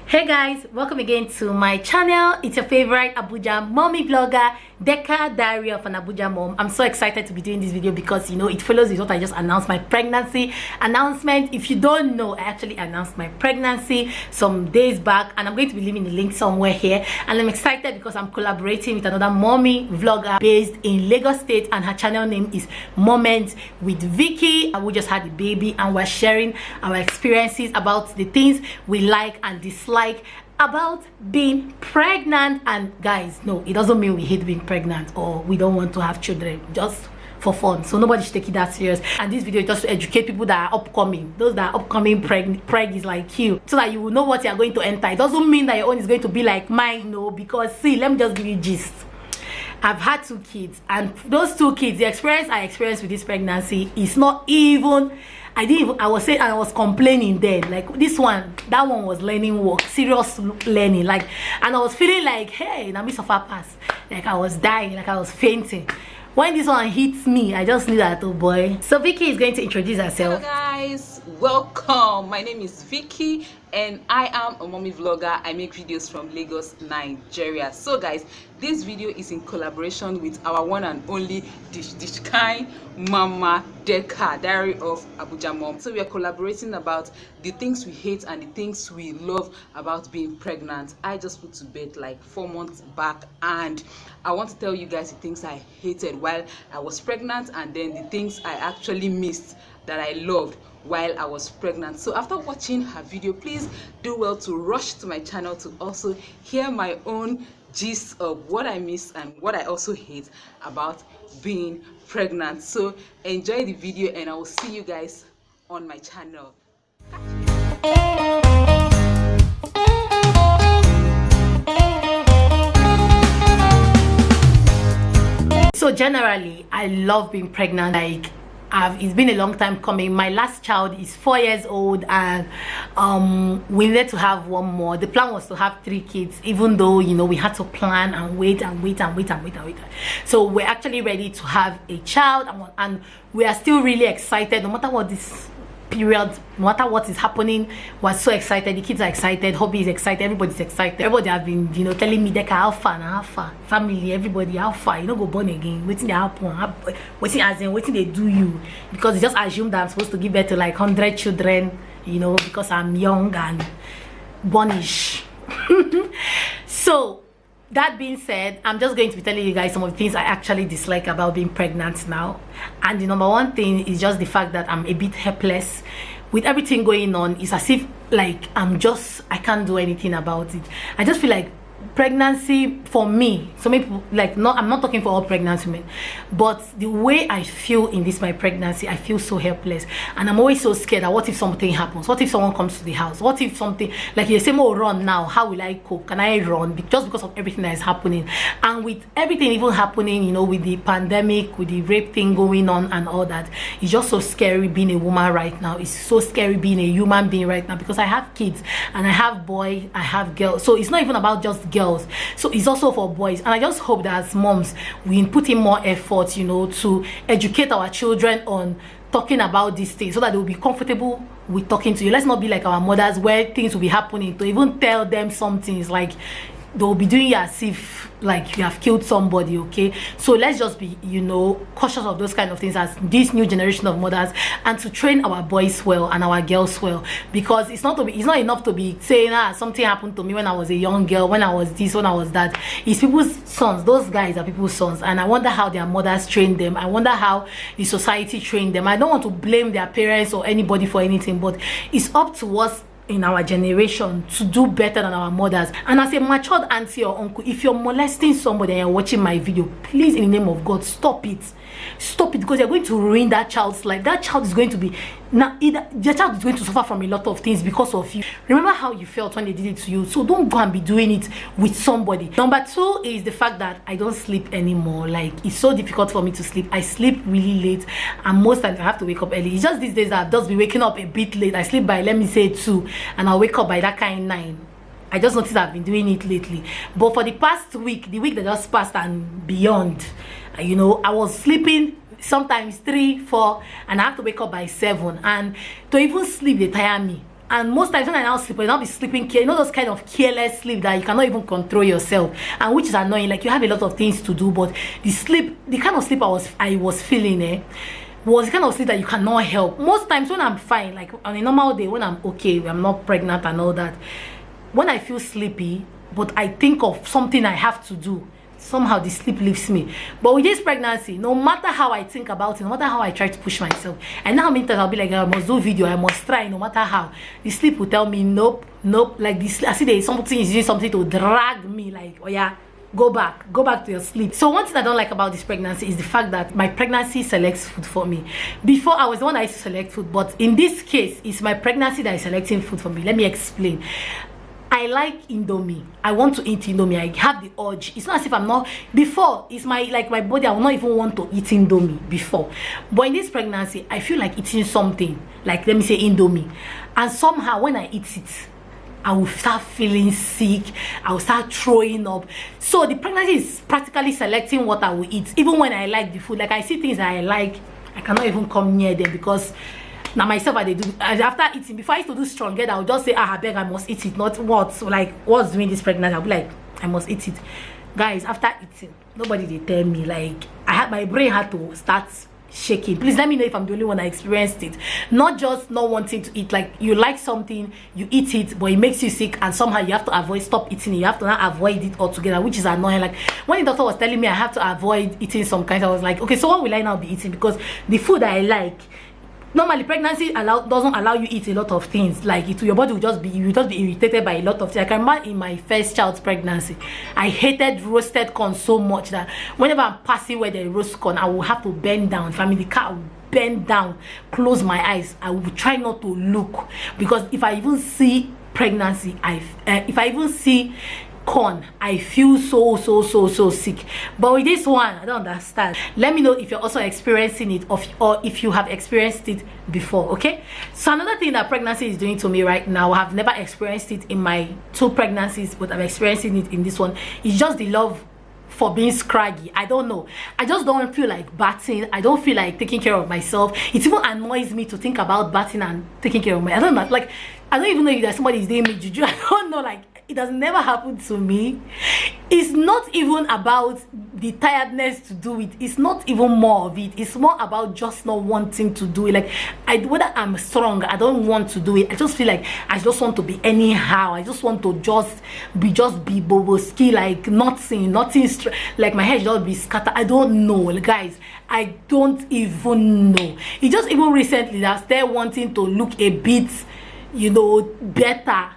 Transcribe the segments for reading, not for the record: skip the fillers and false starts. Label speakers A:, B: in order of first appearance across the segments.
A: Hey guys, welcome again to my channel. It's your favorite Abuja mommy vlogger, Deka, Diary of an Abuja Mom. I'm so excited to be doing this video because it follows with what I just announced, my pregnancy announcement. If you don't know, I actually announced my pregnancy some days back, and I'm going to be leaving the link somewhere here. And I'm excited because I'm collaborating with another mommy vlogger based in Lagos State, and her channel name is Moments with Vicky. We just had a baby and we're sharing our experiences about the things we like and dislike about being pregnant. And guys, no, it doesn't mean we hate being pregnant or we don't want to have children, just for fun. So nobody should take it that serious. And this video is just to educate people that are upcoming, those that are upcoming preggies like you, so that you will know what you are going to enter. It doesn't mean that your own is going to be like mine, no, because see, let me just give you gist. I've had 2 kids, and those 2 kids, the experience I experienced with this pregnancy is not even, I was complaining then, like this one, that one was learning work, serious learning, like, and I was feeling like, hey, in the midst of our pass, like I was dying, like I was fainting. When this one hits me, I just knew that, oh boy. So Vicky is going to introduce herself.
B: Hello guys, welcome. My name is Vicky and I am a mommy vlogger. I make videos from Lagos, Nigeria. So guys, this video is in collaboration with our one and only dish kind mama Deka, Diary of Abuja Mom. So we are collaborating about the things we hate and the things we love about being pregnant. I just put to bed like 4 months back, and I want to tell you guys the things I hated while I was pregnant, and then the things I actually missed that I loved while I was pregnant. So after watching her video, please do well to rush to my channel to also hear my own gist of what I miss and what I also hate about being pregnant. So enjoy the video and I will see you guys on my channel.
A: So generally, I love being pregnant. Like, it's been a long time coming. My last child is 4 years old, and we needed to have one more. The plan was to have 3 kids, even though we had to plan and wait. So we're actually ready to have a child, and we are still really excited. No matter what this period, no matter what is happening, we're so excited. The kids are excited, hobby is excited, everybody's excited. Everybody have been telling me, Deka, how far, family, everybody, how far, go born again, waiting they happen, waiting they do you, because they just assume that I'm supposed to give birth to like 100 children, because I'm young and bornish. So that being said, I'm just going to be telling you guys some of the things I actually dislike about being pregnant now. And the number one thing is just the fact that I'm a bit helpless with everything going on. It's as if like I can't do anything about it. I just feel like pregnancy for me, so many people, like, I'm not talking for all pregnant women, but the way I feel in my pregnancy, I feel so helpless, and I'm always so scared that what if something happens, what if someone comes to the house, what if something, like you say, oh, run now, how will I cope, can I run, just because of everything that is happening. And with everything even happening, with the pandemic, with the rape thing going on and all that, it's just so scary being a woman right now. It's so scary being a human being right now, because I have kids and I have boys, I have girls, so it's not even about just girls, so it's also for boys. And I just hope that as moms we put in more effort to educate our children on talking about these things, so that they will be comfortable with talking to you. Let's not be like our mothers, where things will be happening, to even tell them something is like they'll be doing it as if like you have killed somebody. Okay, so let's just be cautious of those kind of things as this new generation of mothers, and to train our boys well and our girls well, because it's not enough to be saying something happened to me when I was a young girl, when I was this, when I was that. It's people's sons. Those guys are people's sons, and I wonder how their mothers trained them. I wonder how the society trained them. I don't want to blame their parents or anybody for anything, but it's up to us in our generation to do better than our mothers. And as a matured auntie or uncle, if you're molesting somebody and you're watching my video, please, in the name of God, stop it, because you're going to ruin that child's life. That child is going to be, the child is going to suffer from a lot of things because of you. Remember how you felt when they did it to you, so don't go and be doing it with somebody. Number 2 is the fact that I don't sleep anymore. Like, it's so difficult for me to sleep. I sleep really late, and most times I have to wake up early. It's just these days that I've just been waking up a bit late. I sleep by, let me say, 2, and I'll wake up by that kind 9. I just noticed I've been doing it lately. But for the past week, the week that just passed and beyond, I was sleeping sometimes 3, 4, and I have to wake up by 7. And to even sleep, they tire me. And most times when I now sleep, I now be sleeping care, you know, those kind of careless sleep that you cannot even control yourself, and which is annoying. Like, you have a lot of things to do, but the kind of sleep I was feeling was the kind of sleep that you cannot help. Most times when I'm fine, like on a normal day, when I'm okay, I'm not pregnant and all that, when I feel sleepy but I think of something I have to do, somehow the sleep leaves me. But with this pregnancy, no matter how I think about it, no matter how I try to push myself, I know how many times I'll be like, I must do video, I must try, no matter how, the sleep will tell me nope, nope. Like this, I see there is something, is doing something to drag me, like, oh yeah, go back to your sleep. So one thing I don't like about this pregnancy is the fact that my pregnancy selects food for me. Before, I was the one that used to select food, but in this case, it's my pregnancy that is selecting food for me. Let me explain. I like Indomie. I want to eat Indomie. I have the urge. It's not as if I'm not. Before, it's my body, I will not even want to eat Indomie before. But in this pregnancy, I feel like eating something, like, let me say, Indomie. And somehow when I eat it, I will start feeling sick. I will start throwing up. So the pregnancy is practically selecting what I will eat. Even when I like the food, like, I see things that I like, I cannot even come near them, because now myself I do after eating. Before I used to do stronger, I would just say, I beg, I must eat it. Not what, so like, what's doing this pregnancy, I'll be like, I must eat it. Guys, after eating, nobody they tell me, like, my brain had to start shaking. Please let me know if I'm the only one that experienced it. Not just not wanting to eat, like, you like something, you eat it, but it makes you sick, and somehow you have to stop eating it. You have to not avoid it altogether, which is annoying. Like, when the doctor was telling me I have to avoid eating some kinds, I was like, okay, so what will I now be eating? Because the food that I like, normally pregnancy doesn't allow you eat a lot of things. Like, your body will just be, you will just be irritated by a lot of things. I can remember in my first child's pregnancy, I hated roasted corn so much that whenever I'm passing where they roast corn, I will have to bend down. If I'm in the car, I will bend down, close my eyes. I will try not to look, because if I even see pregnancy, if I even see corn, I feel so sick. But with this one, I don't understand. Let me know if you're also experiencing it, or if you have experienced it before. Okay, so another thing that pregnancy is doing to me right now, I have never experienced it in my 2 pregnancies, but I'm experiencing it in this one. It's just the love for being scraggy. I don't know, I just don't feel like bathing. I don't feel like taking care of myself. It even annoys me to think about bathing and taking care of myself. I don't know, like, I don't even know if there's somebody is doing me juju. I don't know, like, it has never happened to me. It's not even about the tiredness to do it. It's not even more of it. It's more about just not wanting to do it. Like, whether I'm strong, I don't want to do it. I just feel like I just want to be anyhow. I just want to just be boboski, like nothing, like my head just be scattered. I don't know, like, guys, I don't even know. It's just even recently that I started wanting to look a bit, you know, better.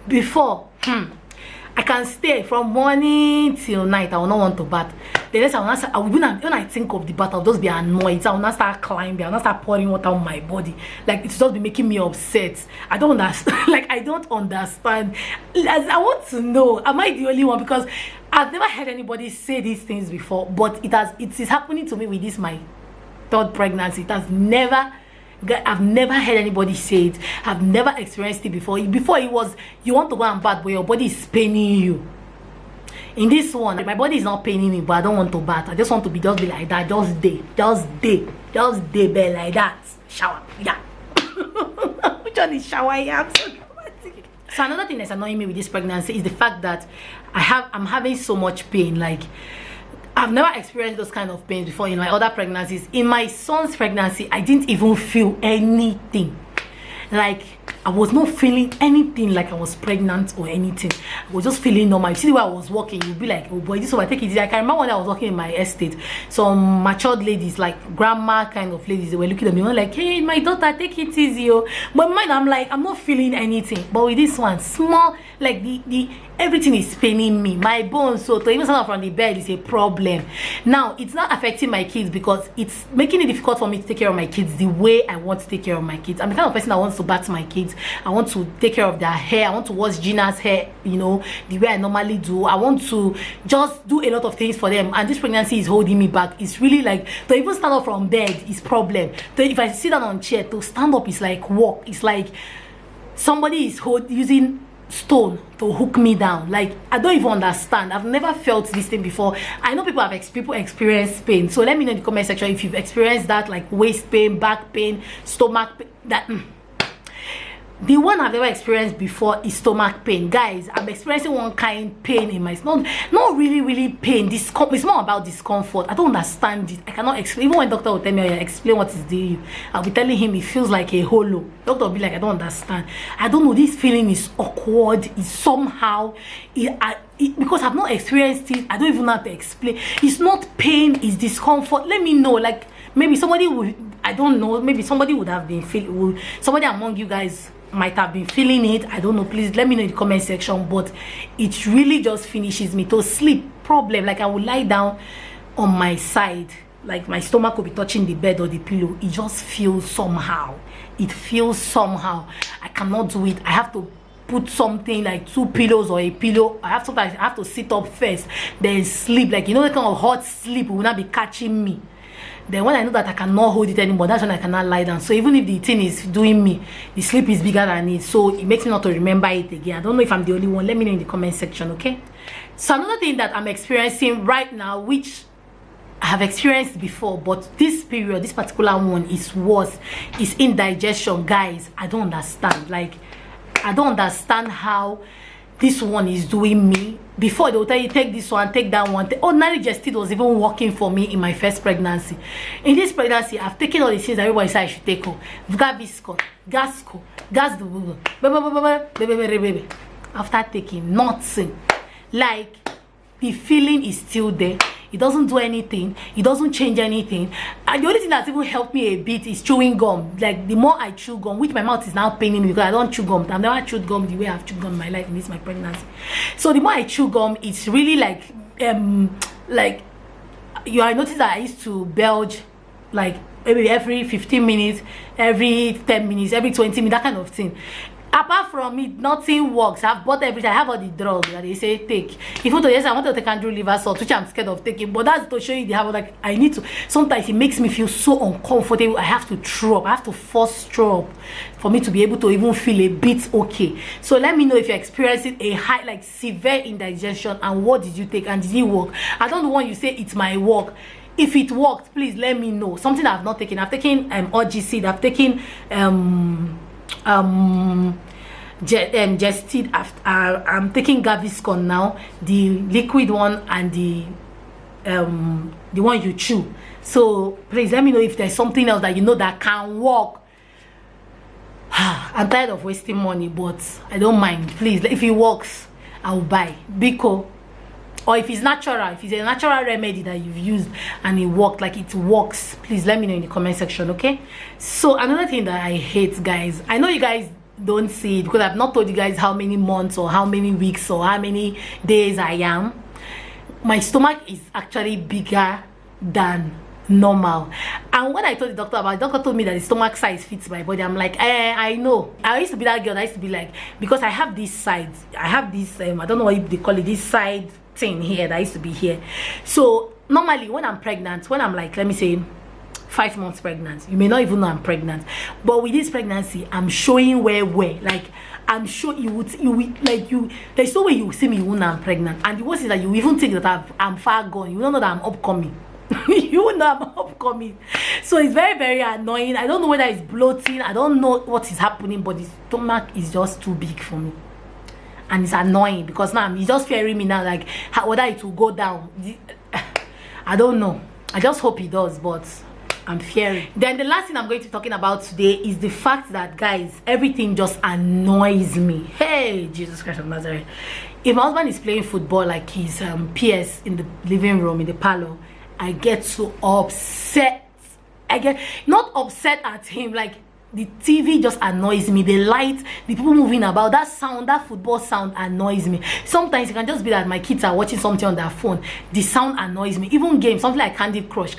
A: Before, I can stay from morning till night. I will not want to bath. The next when I think of the bath, I'll just be annoyed. I will not start climbing. I will not start pouring water on my body. Like, it's just be making me upset. I don't understand. Like, I don't understand. I want to know, am I the only one? Because I've never heard anybody say these things before, but it is happening to me with this my 3rd pregnancy. I've never heard anybody say it. I've never experienced it before. Before, it was, you want to go and bath, but your body is paining you. In this one, my body is not paining me, but I don't want to bath. I just want to just be like that. Just day bed like that. Shower, yeah. Which one is shower? Yeah, I'm so dramatic. So another thing that's annoying me with this pregnancy is the fact that I'm having so much pain. Like, I've never experienced those kind of pains before in my other pregnancies. In my son's pregnancy, I didn't even feel anything. Like, I was not feeling anything like I was pregnant or anything. I was just feeling normal. You see the way I was walking, you'll be like, oh boy, this one, take it easy. I can remember when I was walking in my estate, some matured ladies, like grandma kind of ladies, they were looking at me, like, hey, my daughter, take it easy. Oh. But mine, I'm like, I'm not feeling anything. But with this one, small, like everything is paining me. My bones, so to even stand up from the bed is a problem. Now, it's not affecting my kids because it's making it difficult for me to take care of my kids the way I want to take care of my kids. I'm the kind of person that wants to bath my kids. I want to take care of their hair. I want to wash Gina's hair, you know, the way I normally do. I want to just do a lot of things for them. And this pregnancy is holding me back. It's really like, to even stand up from bed is problem. So if I sit down on chair, to stand up is like walk. It's like somebody is using stone to hook me down. Like, I don't even understand. I've never felt this thing before. I know people experience pain, so let me know in the comment section if you've experienced that, like waist pain, back pain, stomach pain. That The one I've ever experienced before is stomach pain. Guys, I'm experiencing one kind pain in my stomach. Not really pain. It's more about discomfort. I don't understand it. I cannot explain. Even when doctor will tell me, oh, yeah, explain what is doing, I'll be telling him it feels like a hollow. Doctor will be like, I don't understand. I don't know. This feeling is awkward. It's somehow because I've not experienced it. I don't even know how to explain. It's not pain. It's discomfort. Let me know. Like maybe somebody would. I don't know. Maybe somebody would have been feeling. Somebody among you guys might have been feeling it. I don't know. Please let me know in the comment section. But it really just finishes me to sleep problem. Like I will lie down on my side, like my stomach will be touching the bed or the pillow. It just feels somehow. It feels somehow. I cannot do it. I have to put something like 2 pillows or a pillow. I have to sit up first, then sleep. Like, you know, the kind of hot sleep will not be catching me. Then when I know that I cannot hold it anymore, that's when I cannot lie down. So even if the thing is doing me, the sleep is bigger than it. So it makes me not to remember it again. I don't know if I'm the only one. Let me know in the comment section, okay? So another thing that I'm experiencing right now, which I have experienced before, but this period, this particular one is worse, is indigestion. Guys, I don't understand. Like, I don't understand how this one is doing me. Before they will tell you take this one, take that one. Ordinary Gestid was even working for me in my first pregnancy. In this pregnancy, I've taken all the things everybody said I should take home. Gaviscon, Gasco, Gas. After taking nothing, like the feeling is still there. It doesn't do anything. It doesn't change anything. And the only thing that's even helped me a bit is chewing gum. Like the more I chew gum, which my mouth is now paining me because I don't chew gum. I've never chewed gum the way I've chewed gum in my life in this my pregnancy. So the more I chew gum, it's really like you I noticed that I used to belch like maybe every 15 minutes, every 10 minutes, every 20 minutes, that kind of thing. Apart from it, nothing works. I've bought everything. I have all the drugs that they say take. Even though yes, I want to take Andrew liver salt, which I'm scared of taking, but that's to show you the habit. Like I need to. Sometimes it makes me feel so uncomfortable. I have to throw up. I have to force throw up for me to be able to even feel a bit okay. So let me know if you're experiencing a high, like severe indigestion, and what did you take and did it work? I don't want you say it's my work. If it worked, please let me know. Something I've not taken. I've taken OGC. I've taken Gestid. I'm taking Gaviscon now, the liquid one and the one you chew. So please let me know if there's something else that you know that can work. I'm tired of wasting money, but I don't mind. Please, if it works, I'll buy. Because or if it's natural, if it's a natural remedy that you've used and it worked, like it works, please let me know in the comment section, okay? So another thing that I hate, guys, I know you guys don't see it because I've not told you guys how many months or how many weeks or how many days I am. My stomach is actually bigger than normal, and when I told the doctor about it, the doctor told me that the stomach size fits my body. I'm like, I know. I used to be that girl that used to be like, because I have this side, I have this I don't know what they call it, this side thing here that used to be here. So normally when I'm pregnant, when I'm like, let me say 5 months pregnant, you may not even know I'm pregnant, but with this pregnancy I'm showing where like I'm sure you would like you there's no way you will see me when I'm pregnant. And the worst is that you even think that I'm far gone. You don't know that I'm upcoming. You know I'm upcoming. So it's very annoying. I don't know whether it's bloating, I don't know what is happening, but the stomach is just too big for me. And it's annoying because now he's just fearing me now, like whether it will go down. I don't know. I just hope it does, but I'm fearing. Then the last thing I'm going to be talking about today is the fact that, guys, everything just annoys me. Hey, Jesus Christ of Nazareth. If my husband is playing football, like his PS in the living room, in the parlor, I get so upset. I get not upset at him, like the TV just annoys me. The light, the people moving about, that sound, that football sound annoys me. Sometimes it can just be that my kids are watching something on their phone. The sound annoys me. Even games, something like Candy Crush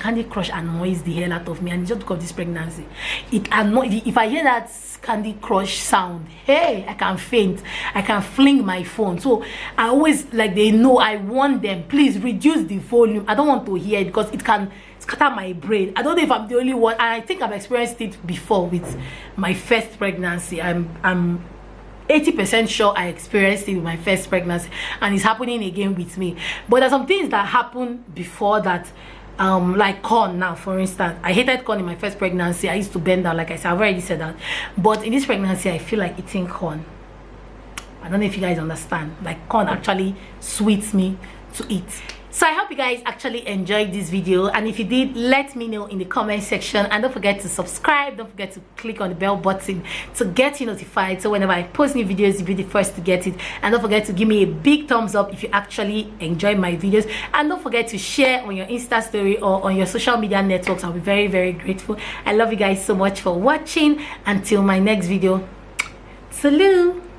A: annoys the hell out of me. And it's just because of this pregnancy, it annoys. If I hear that Candy Crush sound, hey, I can faint. I can fling my phone. So I always, like, they know, I warn them, please reduce the volume. I don't want to hear it because it can scatter my brain. I don't know if I'm the only one, and I think I've experienced it before with my first pregnancy. I'm 80% sure I experienced it with my first pregnancy, and it's happening again with me. But there's some things that happened before that like corn. Now for instance, I hated corn in my first pregnancy. I used to bend down, like I said, I've already said that. But in this pregnancy, I feel like eating corn. I don't know if you guys understand. Like corn actually sweets me to eat. So I hope you guys actually enjoyed this video, and if you did, let me know in the comment section. And don't forget to subscribe, don't forget to click on the bell button to get you notified, so whenever I post new videos you'll be the first to get it. And don't forget to give me a big thumbs up if you actually enjoy my videos, and don't forget to share on your Insta story or on your social media networks. I'll be very, very grateful. I love you guys so much for watching. Until my next video, salute.